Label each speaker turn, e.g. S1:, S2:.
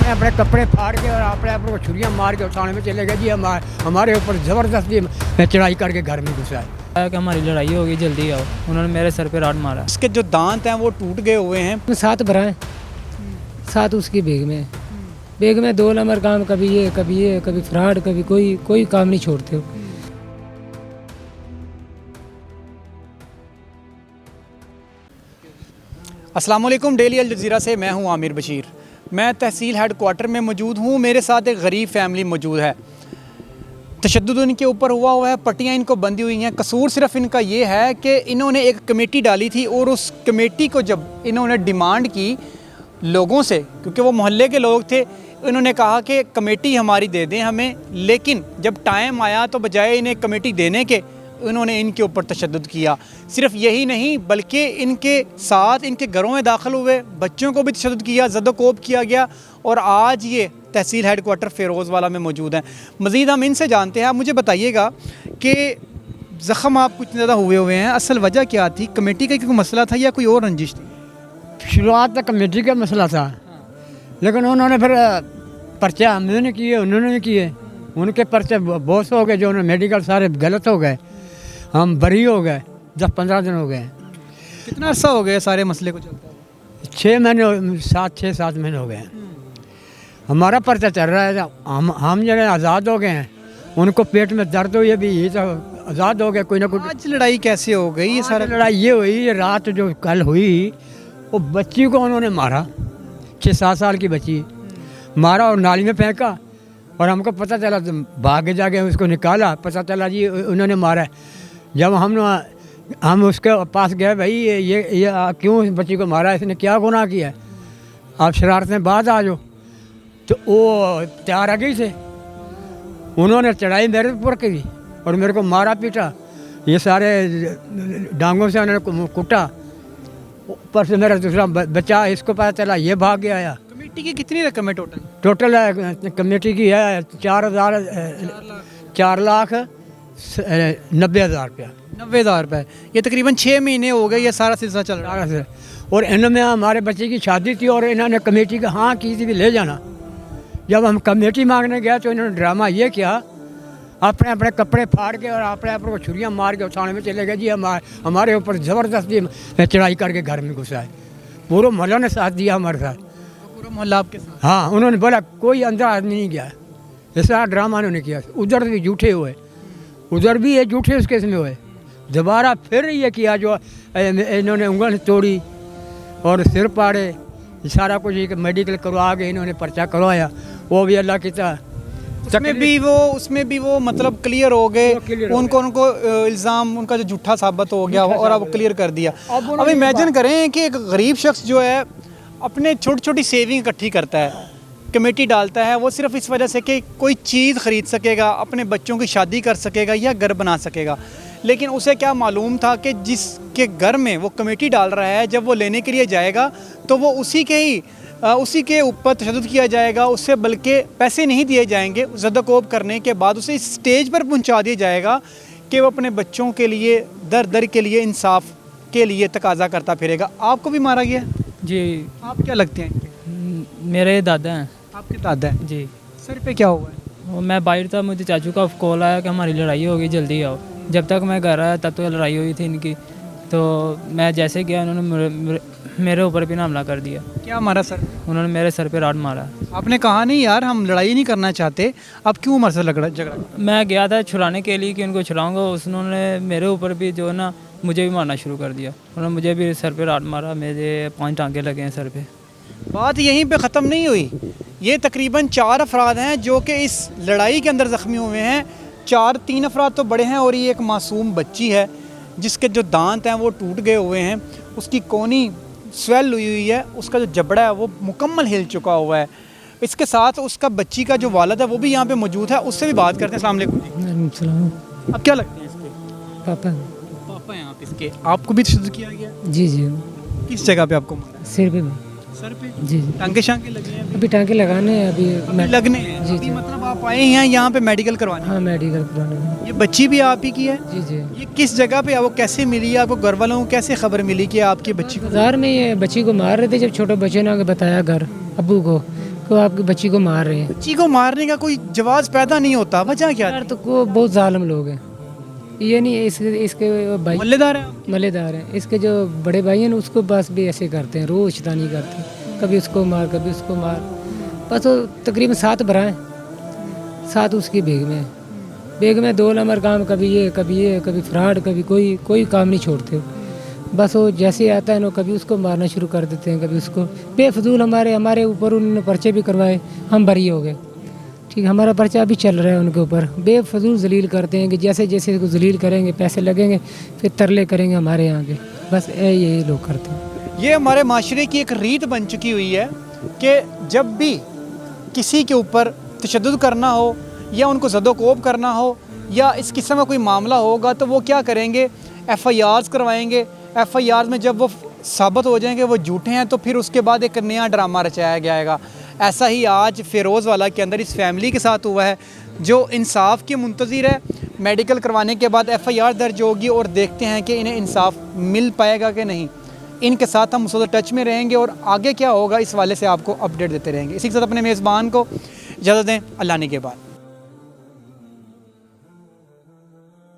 S1: अपने कपड़े फाड़ के और अपने आप को छुरियाँ मार के थाने में चले गए जी। हमारे ऊपर ज़बरदस्ती चढ़ाई करके घर में घुसा है
S2: कि हमारी लड़ाई होगी, जल्दी आओ। उन्होंने मेरे सर पे राड मारा।
S3: इसके जो दांत हैं वो टूट गए हुए हैं।
S4: 7 भरा है, 7 उसकी बेग में 2 नंबर काम, कभी ये कभी फ्रॉड, कभी कोई काम नहीं छोड़ते हो।
S3: अस्सलाम वालेकुम, डेली अल जज़ीरा से मैं हूं आमिर बशीर। मैं तहसील हेड क्वार्टर में मौजूद हूं। मेरे साथ एक गरीब फैमिली मौजूद है। तशद्दुद इनके ऊपर हुआ है, पट्टियाँ इनको बंधी हुई हैं। कसूर सिर्फ इनका ये है कि इन्होंने एक कमेटी डाली थी और उस कमेटी को जब इन्होंने डिमांड की लोगों से, क्योंकि वो मोहल्ले के लोग थे, इन्होंने कहा कि कमेटी हमारी दे दें हमें। लेकिन जब टाइम आया तो बजाय इन्हें कमेटी देने के, उन्होंने इनके ऊपर तशद्दुद किया। सिर्फ यही नहीं बल्कि इनके साथ इनके घरों में दाखिल हुए बच्चों को भी तशद्दुद किया, ज़द-ओ-कोब किया गया। और आज ये तहसील हेड क्वार्टर फ़िरोज़वाला में मौजूद हैं। मज़ीद हम इनसे जानते हैं। आप मुझे बताइएगा कि ज़ख़म आपको इतने ज़्यादा हुए हैं, असल वजह क्या थी? कमेटी का कोई मसला था या कोई और रंजिश थी?
S1: शुरुआत तक कमेटी का मसला था, लेकिन उन्होंने फिर पर्चे हमने नहीं किए, उन्होंने नहीं किए। उनके पर्चे बहुत हो गए, जो उन्होंने मेडिकल सारे गलत हो गए, हम बरी हो गए। 10-15 दिन हो गए।
S3: कितना अर्सा हो गया सारे मसले को चलता है?
S1: 6 महीने, 6-7 महीने हो गए हैं। हमारा पर्चा चल रहा है। हम जो है आज़ाद हो गए हैं। उनको पेट में दर्द हुई है भी, ये तो आज़ाद हो गए। कोई ना कोई
S3: आज लड़ाई कैसे हो गई? ये सारा
S1: लड़ाई ये हुई, ये रात जो कल हुई, वो बच्ची को उन्होंने मारा, 6-7 साल की बच्ची मारा और नाली में फेंका। और हमको पता चला तो भागे जाके उसको निकाला, पता चला जी उन्होंने मारा है। जब हम उसके पास गए, भाई ये क्यों इस बच्ची को मारा, इसने क्या गुनाह किया है, आप शरारतें बाद आ जाओ। तो वो तैयार आ गई थे। उन्होंने चढ़ाई मेरे ऊपर की और मेरे को मारा पीटा। ये सारे डांगों से उन्होंने कुटा। ऊपर से मेरा दूसरा बच्चा, इसको पता चला, ये भाग गया आया।
S3: कमेटी की कितनी रकम है टोटल?
S1: टोटल कमेटी की है 4,90,000 रुपया।
S3: 90,000 रुपये। ये तकरीबन 6 महीने हो गए ये सारा सिलसिला चल रहा है।
S1: और इन्होंने हमारे बच्चे की शादी थी और इन्होंने कमेटी का हाँ की थी भी ले जाना। जब हम कमेटी मांगने गए तो इन्होंने ड्रामा ये किया, अपने अपने कपड़े फाड़ के और अपने आप को छुरियाँ मार के थाने में चले गए जी। हमारे ऊपर ज़बरदस्ती चढ़ाई करके घर में घुसा है। पूरे मोहल्ले ने साथ दिया हमारे साथ।
S3: पूरा मोहल्ला आपके साथ?
S1: हाँ, उन्होंने बोला कोई अंदर आदमी नहीं गया। ऐसा ड्रामा उन्होंने किया। उधर भी झूठे हुए, उधर भी ये झूठे उस केस में हुए। दोबारा फिर ये किया, जो इन्होंने उंगल तोड़ी और सिर पाड़े, सारा कुछ एक मेडिकल करवा के इन्होंने पर्चा करवाया। वो भी अल्लाह की तरह
S3: उसमें भी वो मतलब क्लियर हो गए। उनको इल्ज़ाम उनका जो झूठा साबित हो गया और अब क्लियर कर दिया। अब इमेजिन करें कि एक गरीब शख्स जो है अपने छोटी छोटी सेविंग इकट्ठी करता है, कमेटी डालता है, वो सिर्फ इस वजह से कि कोई चीज़ ख़रीद सकेगा, अपने बच्चों की शादी कर सकेगा या घर बना सकेगा। लेकिन उसे क्या मालूम था कि जिसके घर में वो कमेटी डाल रहा है, जब वो लेने के लिए जाएगा तो वो उसी के ऊपर तशद्दुद किया जाएगा। उससे बल्कि पैसे नहीं दिए जाएंगे। ज़द-ओ-कोब करने के बाद उसे इस स्टेज पर पहुंचा दिया जाएगा कि वो अपने बच्चों के लिए दर के लिए इंसाफ के लिए तकाजा करता फिरेगा। आपको भी मारा गया
S2: जी।
S3: आप क्या लगते हैं?
S2: मेरे दादा हैं।
S3: आपके दादा हैं
S2: जी।
S3: सर पे क्या हुआ है?
S2: वो मैं बाहर था, मुझे चाचू का कॉल आया कि हमारी लड़ाई होगी, जल्दी आओ। जब तक मैं घर आया तब तक लड़ाई हुई थी इनकी। तो मैं जैसे गया, उन्होंने मेरे ऊपर भी हमला कर दिया।
S3: क्या मारा सर?
S2: उन्होंने मेरे सर पे राड मारा।
S3: आपने कहा नहीं यार हम लड़ाई नहीं करना चाहते, अब क्यों हमारे साथ झगड़ा?
S2: मैं गया था छुड़ाने के लिए कि उनको छुड़ाऊंगा। उन्होंने मेरे ऊपर भी जो है ना, मुझे भी मारना शुरू कर दिया। उन्होंने मुझे भी सर पे राड मारा। मेरे 5 टांके लगे हैं सर पे।
S3: बात यहीं पे ख़त्म नहीं हुई। ये तकरीबन 4 अफराद हैं जो कि इस लड़ाई के अंदर ज़ख्मी हुए हैं। 3 अफराद तो बड़े हैं और ये एक मासूम बच्ची है जिसके जो दांत हैं वो टूट गए हुए हैं, उसकी कोनी स्वेल हुई है, उसका जो जबड़ा है वो मुकम्मल हिल चुका हुआ है। इसके साथ उसका बच्ची का जो वालिद है वो भी यहाँ पे मौजूद है, उससे भी बात करते हैं। अस्सलाम वालेकुम जी। अब क्या लगते हैं इसके? पापा हैं आप इसके? आपको भी तशद्दुद किया गया?
S4: जी।
S3: किस जगह पे आपको मारा?
S4: सिर पे।
S3: सर पे?
S4: जी।
S3: टांके शांके लगे हैं?
S4: अभी टांके लगाने हैं, अभी
S3: लगने हैं।
S4: जी,
S3: अभी
S4: जी।
S3: मतलब आप आए हैं यहाँ पे मेडिकल करवाने?
S4: हाँ, मेडिकल कराने।
S3: ये बच्ची भी आप ही की है?
S4: जी।
S3: ये किस जगह पे है? वो कैसे मिली? आपको घर वालों को कैसे खबर मिली कि आपकी बच्ची को?
S4: बाजार में ये बच्ची को मार रहे थे। जब छोटे बच्चे ने आगे बताया घर अब्बू को, को आपकी बच्ची को मार रहे हैं।
S3: बच्ची को मारने का कोई जवाब पैदा नहीं होता, वजह क्या
S4: यार तो को बहुत जालिम लोग हैं। ये नहीं इसके भाई
S3: मल्लेदार है।
S4: मलेदार हैं, इसके जो बड़े भाई हैं ना, उसको बस भी ऐसे करते हैं, रोज शैतानी करते हैं, कभी उसको मार कभी उसको मार। बस वो तकरीबन 7 भरा हैं, 7 उसकी बेग में है। बेग में 2 नंबर काम, कभी ये कभी फ्रॉड, कभी कोई काम नहीं छोड़ते। बस वो जैसे आता है ना, कभी उसको मारना शुरू कर देते हैं, कभी उसको बेफजूल हमारे ऊपर उन्होंने पर्चे भी करवाए, हम बरी हो गए। ठीक, हमारा पर्चा अभी चल रहा है उनके ऊपर। बेफजूल जलील करते हैं कि जैसे उसको जलील करेंगे, पैसे लगेंगे, फिर तरले करेंगे हमारे यहाँ के। बस यही लोग करते हैं।
S3: ये हमारे माशरे की एक रीत बन चुकी हुई है कि जब भी किसी के ऊपर तशद्दुद करना हो या उनको ज़दोकोब करना हो या इस किस्म का कोई मामला होगा तो वो क्या करेंगे, FIRs करवाएंगे। FIR में जब वो साबित हो जाएंगे वो झूठे हैं तो फिर उसके बाद एक नया ड्रामा रचाया जाएगा। ऐसा ही आज फ़िरोज़ वाला के अंदर इस फैमिली के साथ हुआ है, जो इंसाफ की मुंतज़िर है। मेडिकल करवाने के बाद FIR दर्ज होगी और देखते हैं कि इन्हें इंसाफ मिल पाएगा कि नहीं। इनके साथ हम मुसलसल टच में रहेंगे और आगे क्या होगा इस वाले से आपको अपडेट देते रहेंगे। इसी के साथ अपने मेज़बान को इजाज़त दें, अल्लाह ने के बाद।